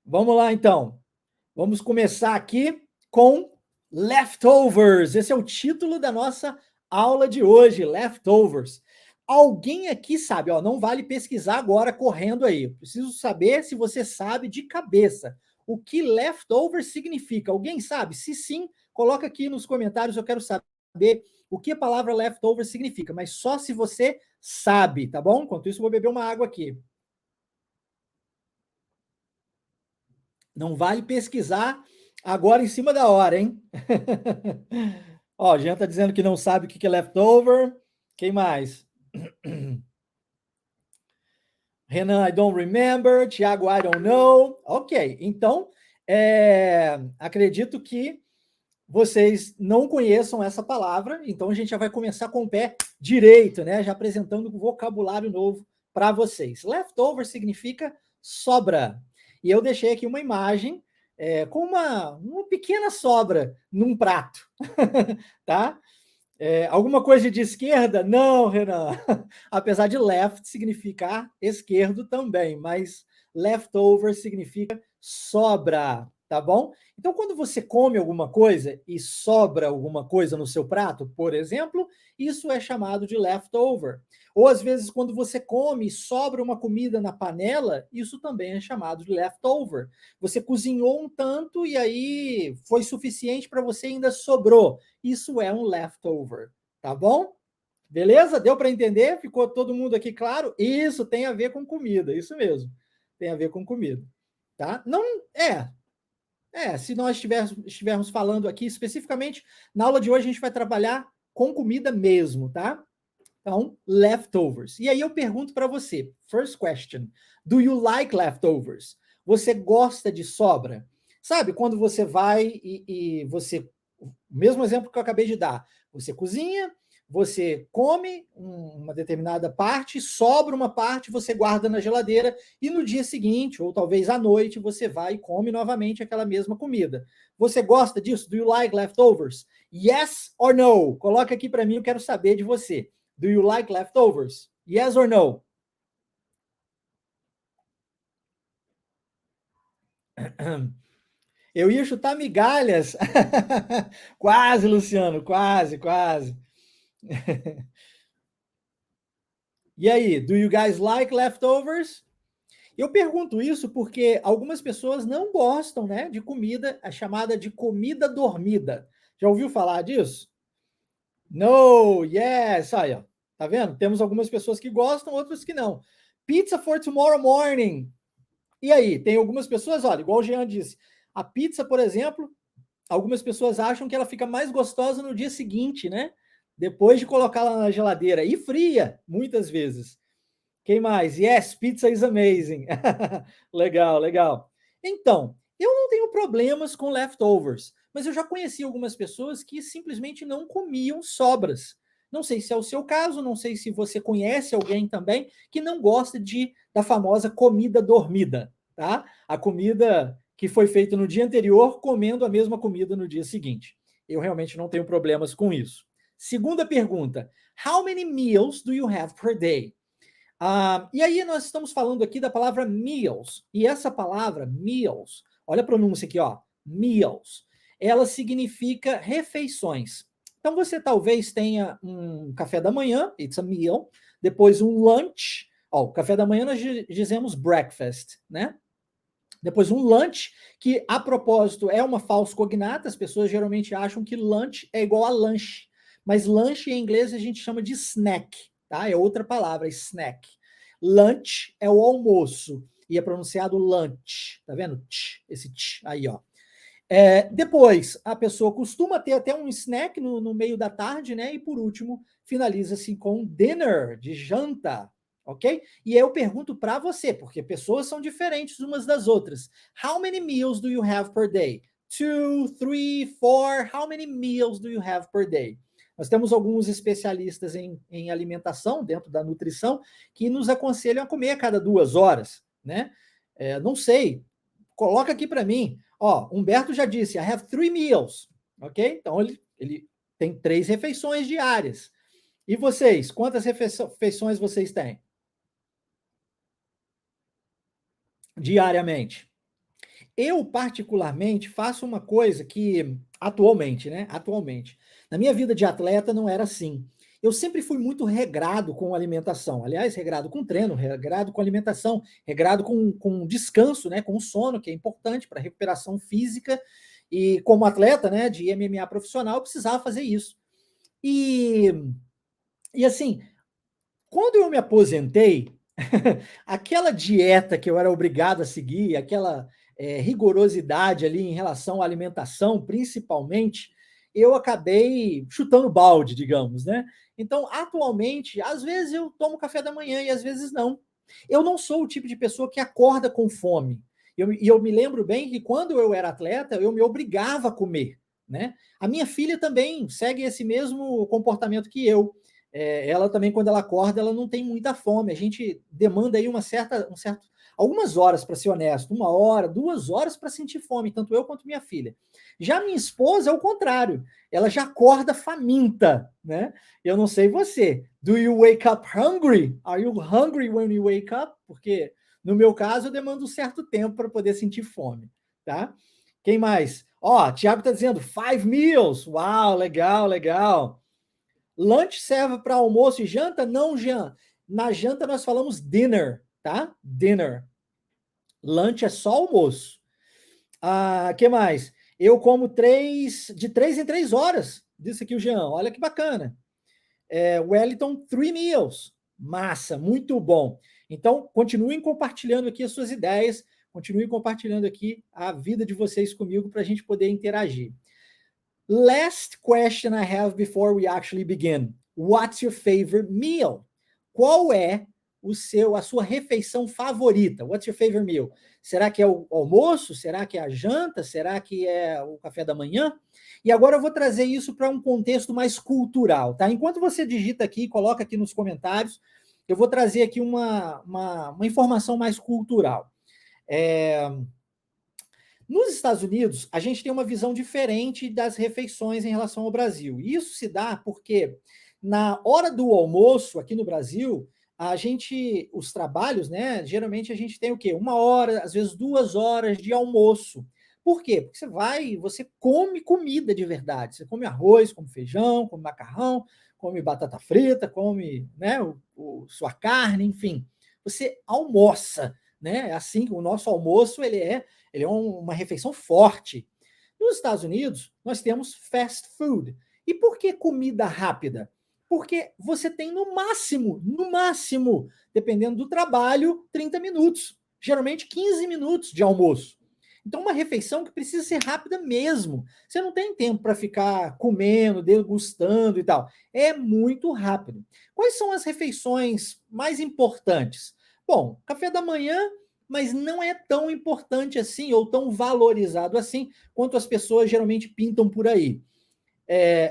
Vamos lá, então. Vamos começar aqui com Leftovers. Esse é o título da nossa aula de hoje, Leftovers. Alguém aqui sabe, ó, não vale pesquisar agora correndo aí. Preciso saber se você sabe de cabeça o que leftover significa. Alguém sabe? Se sim, coloca aqui nos comentários, eu quero saber o que a palavra leftover significa, mas só se você sabe, tá bom? Enquanto isso, eu vou beber uma água aqui. Não vale pesquisar agora em cima da hora, hein? Ó, Jean tá dizendo que não sabe o que é leftover. Quem mais? Renan, I don't remember. Tiago, I don't know. Ok, então, acredito que vocês não conheçam essa palavra, então a gente já vai começar com o pé direito, né? Já apresentando um vocabulário novo para vocês. Leftover significa sobra. E eu deixei aqui uma imagem com uma pequena sobra num prato, tá? Alguma coisa de esquerda? Não, Renan. Apesar de left significar esquerdo também, mas leftover significa sobra, tá bom? Então, quando você come alguma coisa e sobra alguma coisa no seu prato, por exemplo, isso é chamado de leftover. Ou às vezes, quando você come e sobra uma comida na panela, isso também é chamado de leftover. Você cozinhou um tanto e aí foi suficiente para você e ainda sobrou. Isso é um leftover, tá bom? Beleza? Deu para entender? Ficou todo mundo aqui claro? Isso tem a ver com comida, isso mesmo. Tem a ver com comida, tá? Não se nós estivermos falando aqui especificamente, na aula de hoje a gente vai trabalhar com comida mesmo, tá? Então, leftovers. E aí eu pergunto para você, first question, do you like leftovers? Você gosta de sobra? Sabe, quando você vai e você, o mesmo exemplo que eu acabei de dar, você cozinha, você come uma determinada parte, sobra uma parte, você guarda na geladeira e no dia seguinte, ou talvez à noite, você vai e come novamente aquela mesma comida. Você gosta disso? Do you like leftovers? Yes or no? Coloca aqui para mim, eu quero saber de você. Do you like leftovers? Yes or no? Eu ia chutar migalhas. Quase, Luciano, quase, quase. E aí, do you guys like leftovers? Eu pergunto isso porque algumas pessoas não gostam, né, de comida, a chamada de comida dormida. Já ouviu falar disso? No, yes, aí, ó. Tá vendo? Temos algumas pessoas que gostam, outras que não. Pizza for tomorrow morning. E aí, tem algumas pessoas, olha, igual o Jean disse, a pizza, por exemplo, algumas pessoas acham que ela fica mais gostosa no dia seguinte, né? Depois de colocá-la na geladeira. E fria, muitas vezes. Quem mais? Yes, pizza is amazing. Legal, legal. Então, eu não tenho problemas com leftovers, mas eu já conheci algumas pessoas que simplesmente não comiam sobras. Não sei se é o seu caso, não sei se você conhece alguém também que não gosta da famosa comida dormida, tá? A comida que foi feita no dia anterior, comendo a mesma comida no dia seguinte. Eu realmente não tenho problemas com isso. Segunda pergunta: How many meals do you have per day? E aí nós estamos falando aqui da palavra meals. E essa palavra meals, olha a pronúncia aqui, ó, meals. Ela significa refeições. Então você talvez tenha um café da manhã, it's a meal, depois um lunch, ó, o café da manhã nós dizemos breakfast, né? Depois um lunch, que a propósito é uma falsa cognata, as pessoas geralmente acham que lunch é igual a lanche, mas lanche em inglês a gente chama de snack, tá? É outra palavra, snack. Lunch é o almoço, e é pronunciado lunch, tá vendo? Esse aí, ó. Depois, a pessoa costuma ter até um snack no meio da tarde, né? E por último, finaliza-se com dinner, de janta, ok? E eu pergunto para você, porque pessoas são diferentes umas das outras. How many meals do you have per day? 2, 3, 4. How many meals do you have per day? Nós temos alguns especialistas em alimentação, dentro da nutrição, que nos aconselham a comer a cada 2 horas, né? Não sei, coloca aqui para mim. Ó, Humberto já disse, I have 3 meals, ok? Então ele tem 3 refeições diárias. E vocês, quantas refeições vocês têm diariamente? Eu, particularmente, faço uma coisa que, atualmente, né? Atualmente, na minha vida de atleta não era assim. Eu sempre fui muito regrado com alimentação. Aliás, regrado com treino, regrado com alimentação, regrado com descanso, né? Com sono, que é importante para a recuperação física. E como atleta, né, de MMA profissional, eu precisava fazer isso. E, e assim, quando eu me aposentei, aquela dieta que eu era obrigado a seguir, aquela rigorosidade ali em relação à alimentação, principalmente, eu acabei chutando balde, digamos, né? Então, atualmente, às vezes eu tomo café da manhã e às vezes não. Eu não sou o tipo de pessoa que acorda com fome. E eu me lembro bem que quando eu era atleta, eu me obrigava a comer, né? A minha filha também segue esse mesmo comportamento que eu. Ela também, quando ela acorda, ela não tem muita fome. A gente demanda aí algumas horas, para ser honesto, 1 hora, 2 horas para sentir fome, tanto eu quanto minha filha. Já minha esposa é o contrário, ela já acorda faminta, né? Eu não sei você. Do you wake up hungry? Are you hungry when you wake up? Porque no meu caso eu demando um certo tempo para poder sentir fome, tá? Quem mais? Ó, Tiago está dizendo 5 meals. Uau, legal, legal. Lunch serve para almoço e janta? Não, Jean. Na janta nós falamos dinner, tá? Dinner. Lunch é só almoço. Que mais? Eu como de 3 em 3 horas, disse aqui o Jean. Olha que bacana. Wellington, 3 meals. Massa, muito bom. Então, continuem compartilhando aqui as suas ideias, continuem compartilhando aqui a vida de vocês comigo para a gente poder interagir. Last question I have before we actually begin. What's your favorite meal? Qual é a sua refeição favorita? What's your favorite meal? Será que é o almoço? Será que é a janta? Será que é o café da manhã? E agora eu vou trazer isso para um contexto mais cultural, tá? Enquanto você digita aqui, coloca aqui nos comentários, eu vou trazer aqui uma informação mais cultural. Nos Estados Unidos, a gente tem uma visão diferente das refeições em relação ao Brasil. Isso se dá porque na hora do almoço, aqui no Brasil, os trabalhos, né? Geralmente a gente tem o quê? 1 hora, às vezes 2 horas de almoço. Por quê? Porque você come comida de verdade. Você come arroz, come feijão, come macarrão, come batata frita, come, né, sua carne, enfim. Você almoça, né? É assim que o nosso almoço ele é uma refeição forte. Nos Estados Unidos, nós temos fast food. E por que comida rápida? Porque você tem no máximo, dependendo do trabalho, 30 minutos. Geralmente 15 minutos de almoço. Então, uma refeição que precisa ser rápida mesmo. Você não tem tempo para ficar comendo, degustando e tal. É muito rápido. Quais são as refeições mais importantes? Bom, café da manhã, mas não é tão importante assim ou tão valorizado assim quanto as pessoas geralmente pintam por aí.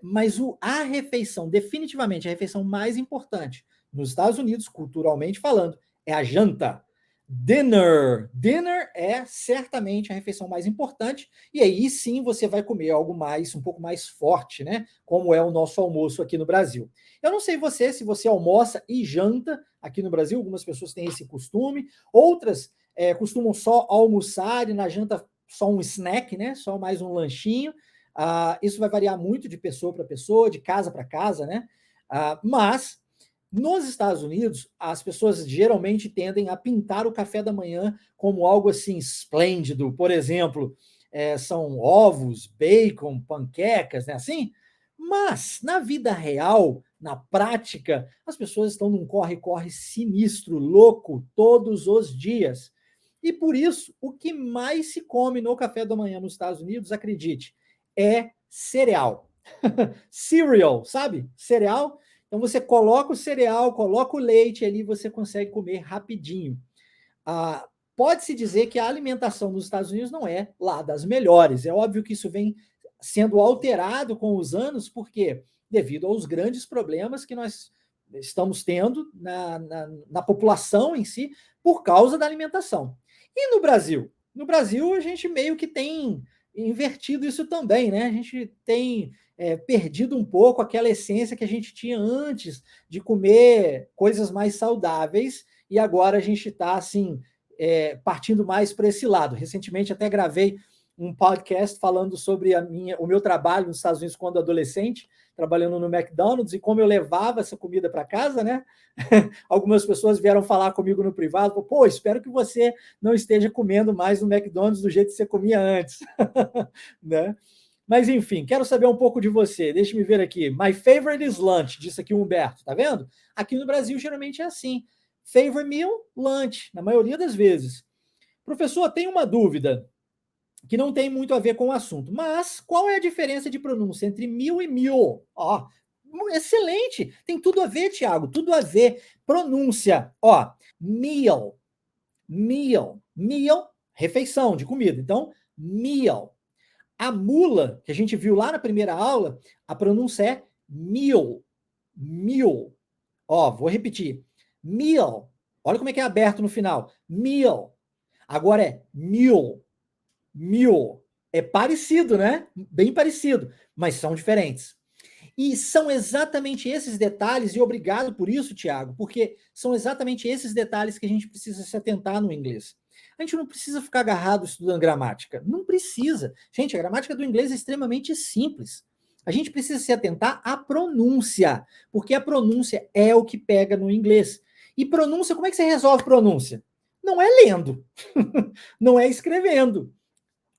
Mas a refeição, definitivamente a refeição mais importante nos Estados Unidos, culturalmente falando, é a janta. Dinner. Dinner é certamente a refeição mais importante, e aí sim você vai comer algo um pouco mais forte, né? Como é o nosso almoço aqui no Brasil. Eu não sei se você almoça e janta aqui no Brasil, algumas pessoas têm esse costume, outras costumam só almoçar e na janta só um snack, né? Só mais um lanchinho. Isso vai variar muito de pessoa para pessoa, de casa para casa, né? Mas nos Estados Unidos, as pessoas geralmente tendem a pintar o café da manhã como algo assim esplêndido. Por exemplo, são ovos, bacon, panquecas, né? Assim. Mas na vida real, na prática, as pessoas estão num corre-corre sinistro, louco, todos os dias. E por isso, o que mais se come no café da manhã nos Estados Unidos, acredite, é cereal. Cereal, sabe? Cereal. Então você coloca o cereal, coloca o leite ali, você consegue comer rapidinho. Pode-se dizer que a alimentação nos Estados Unidos não é lá das melhores. É óbvio que isso vem sendo alterado com os anos, porque devido aos grandes problemas que nós estamos tendo na população em si, por causa da alimentação. E no Brasil? No Brasil, a gente meio que tem invertido isso também, né? A gente tem perdido um pouco aquela essência que a gente tinha antes de comer coisas mais saudáveis, e agora a gente está assim partindo mais para esse lado. Recentemente até gravei um podcast falando sobre o meu trabalho nos Estados Unidos quando adolescente, trabalhando no McDonald's, e como eu levava essa comida para casa, né? Algumas pessoas vieram falar comigo no privado, pô, espero que você não esteja comendo mais no McDonald's do jeito que você comia antes, né? Mas, enfim, quero saber um pouco de você. Deixa-me ver aqui. My favorite is lunch, disse aqui o Humberto, tá vendo? Aqui no Brasil, geralmente é assim. Favorite meal, lunch, na maioria das vezes. Professor, tem uma dúvida que não tem muito a ver com o assunto, mas qual é a diferença de pronúncia entre meal e meal? Ó, excelente! Tem tudo a ver, Tiago, tudo a ver. Pronúncia, ó, meal, meal, refeição de comida. Então, meal. A mula, que a gente viu lá na primeira aula, a pronúncia é meal. Meal. Ó, vou repetir. Meal. Olha como é que é aberto no final. Meal. Agora é meal. Meal. É parecido, né? Bem parecido, mas são diferentes. E são exatamente esses detalhes, e obrigado por isso, Tiago, porque são exatamente esses detalhes que a gente precisa se atentar no inglês. A gente não precisa ficar agarrado estudando gramática. Não precisa. Gente, a gramática do inglês é extremamente simples. A gente precisa se atentar à pronúncia, porque a pronúncia é o que pega no inglês. E pronúncia, como é que você resolve pronúncia? Não é lendo, não é escrevendo.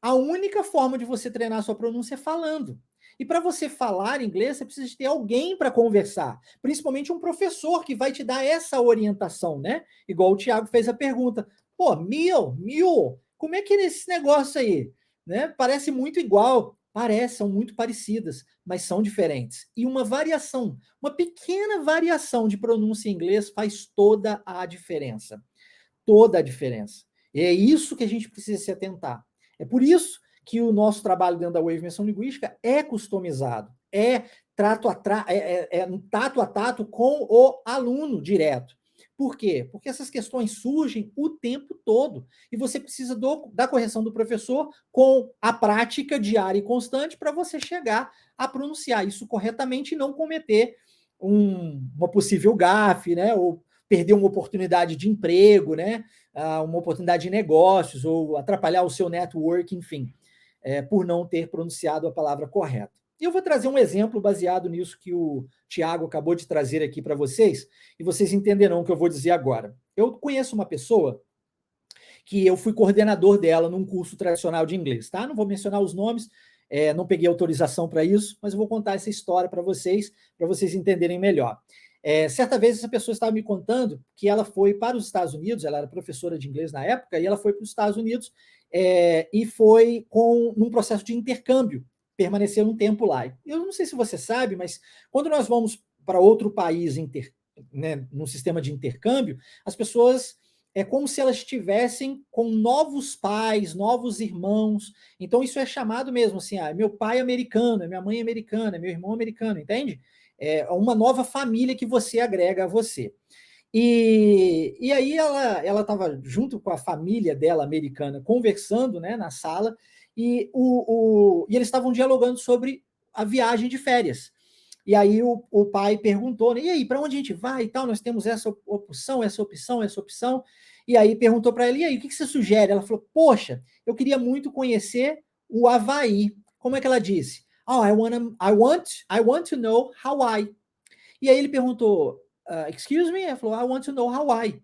A única forma de você treinar a sua pronúncia é falando. E para você falar inglês, você precisa de ter alguém para conversar, principalmente um professor que vai te dar essa orientação, né? Igual o Thiago fez a pergunta. Pô, mil, como é que é esse negócio aí? Né? Parece muito igual. Parece, são muito parecidas, mas são diferentes. E uma variação, uma pequena variação de pronúncia em inglês faz toda a diferença. Toda a diferença. E é isso que a gente precisa se atentar. É por isso que o nosso trabalho dentro da Wave Imersão Linguística é customizado, é um tato a tato com o aluno direto. Por quê? Porque essas questões surgem o tempo todo e você precisa da correção do professor com a prática diária e constante para você chegar a pronunciar isso corretamente e não cometer uma possível gafe, né? Ou perder uma oportunidade de emprego, né? Uma oportunidade de negócios, ou atrapalhar o seu network, enfim, por não ter pronunciado a palavra correta. E eu vou trazer um exemplo baseado nisso que o Tiago acabou de trazer aqui para vocês, e vocês entenderão o que eu vou dizer agora. Eu conheço uma pessoa que eu fui coordenador dela num curso tradicional de inglês, tá? Não vou mencionar os nomes, não peguei autorização para isso, mas eu vou contar essa história para vocês entenderem melhor. Certa vez essa pessoa estava me contando que ela foi para os Estados Unidos, ela era professora de inglês na época, e ela foi para os Estados Unidos e foi num processo de intercâmbio, permaneceu um tempo lá. Eu não sei se você sabe, mas quando nós vamos para outro país, né, num sistema de intercâmbio, as pessoas é como se elas estivessem com novos pais, novos irmãos. Então, isso é chamado mesmo assim, meu pai é americano, minha mãe é americana, meu irmão é americano, entende? É uma nova família que você agrega a você. E aí ela estava junto com a família dela americana, conversando, né, na sala, e eles estavam dialogando sobre a viagem de férias. E aí o pai perguntou, né, e aí, para onde a gente vai e tal? Nós temos essa opção, essa opção, essa opção. E aí perguntou para ela, e aí, o que você sugere? Ela falou, poxa, eu queria muito conhecer o Havaí. Como é que ela disse? Oh, I want to know Hawaii. E aí ele perguntou, excuse me? Ela falou, I want to know Hawaii.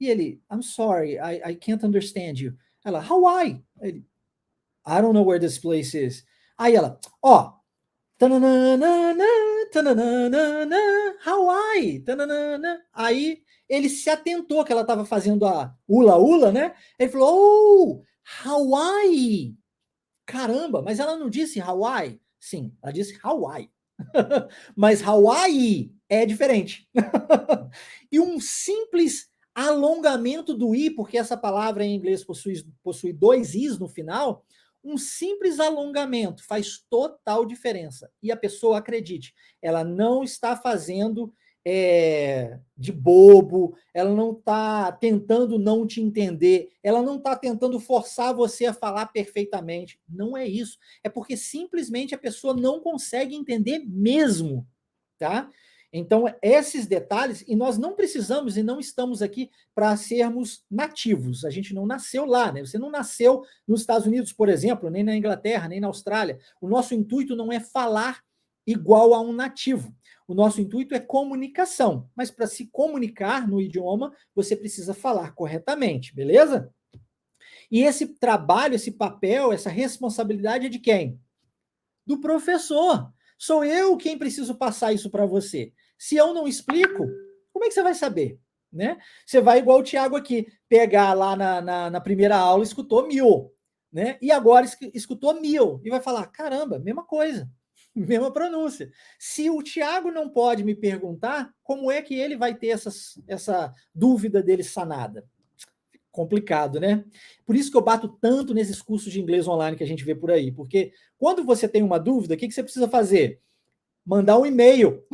E ele, I'm sorry, I can't understand you. Ela, Hawaii. Ele, I don't know where this place is. Aí ela, Hawaii. Aí ele se atentou que ela estava fazendo a ula-ula, né? Ele falou, Hawaii. Caramba, mas ela não disse Hawaii? Sim, ela disse Hawaii. Mas Hawaii é diferente. E um simples alongamento do i, porque essa palavra em inglês possui dois is no final, um simples alongamento faz total diferença. E a pessoa, acredite, ela não está fazendo de bobo, ela não está tentando não te entender, ela não está tentando forçar você a falar perfeitamente. Não é isso. É porque simplesmente a pessoa não consegue entender mesmo, tá? Então, esses detalhes, e nós não precisamos e não estamos aqui para sermos nativos, a gente não nasceu lá, né? Você não nasceu nos Estados Unidos, por exemplo, nem na Inglaterra, nem na Austrália. O nosso intuito não é falar igual a um nativo. O nosso intuito é comunicação, mas para se comunicar no idioma, você precisa falar corretamente, beleza? E esse trabalho, esse papel, essa responsabilidade é de quem? Do professor. Sou eu quem preciso passar isso para você. Se eu não explico, como é que você vai saber? Né? Você vai igual o Tiago aqui, pegar lá na primeira aula, escutou 1000, né? E agora escutou 1000, e vai falar, caramba, mesma coisa, mesma pronúncia. Se o Tiago não pode me perguntar, como é que ele vai ter essa dúvida dele sanada? Complicado, né? Por isso que eu bato tanto nesses cursos de inglês online que a gente vê por aí, porque quando você tem uma dúvida, o que você precisa fazer? Mandar um e-mail.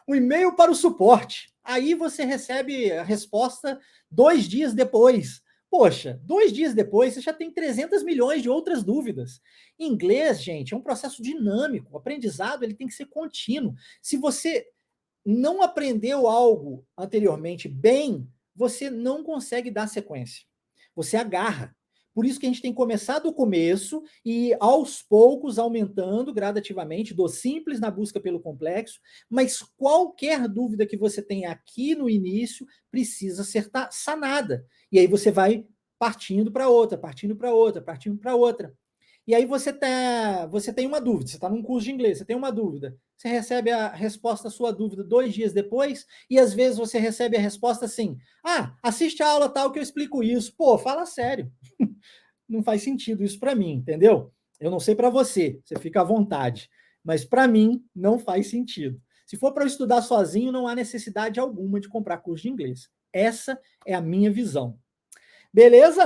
Um e-mail para o suporte. Aí você recebe a resposta 2 dias depois. Poxa, 2 dias depois você já tem 300 milhões de outras dúvidas. Inglês, gente, é um processo dinâmico. O aprendizado ele tem que ser contínuo. Se você não aprendeu algo anteriormente bem, você não consegue dar sequência. Você agarra. Por isso que a gente tem que começar do começo e aos poucos aumentando gradativamente, do simples na busca pelo complexo, mas qualquer dúvida que você tem aqui no início precisa ser sanada. E aí você vai partindo para outra, partindo para outra, partindo para outra. E aí você tem uma dúvida, você está num curso de inglês, você tem uma dúvida, você recebe a resposta à sua dúvida 2 dias depois, e às vezes você recebe a resposta assim, assiste a aula tal que eu explico isso. Pô, fala sério. Não faz sentido isso para mim, entendeu? Eu não sei para você, você fica à vontade, mas para mim não faz sentido. Se for para eu estudar sozinho, não há necessidade alguma de comprar curso de inglês. Essa é a minha visão. Beleza?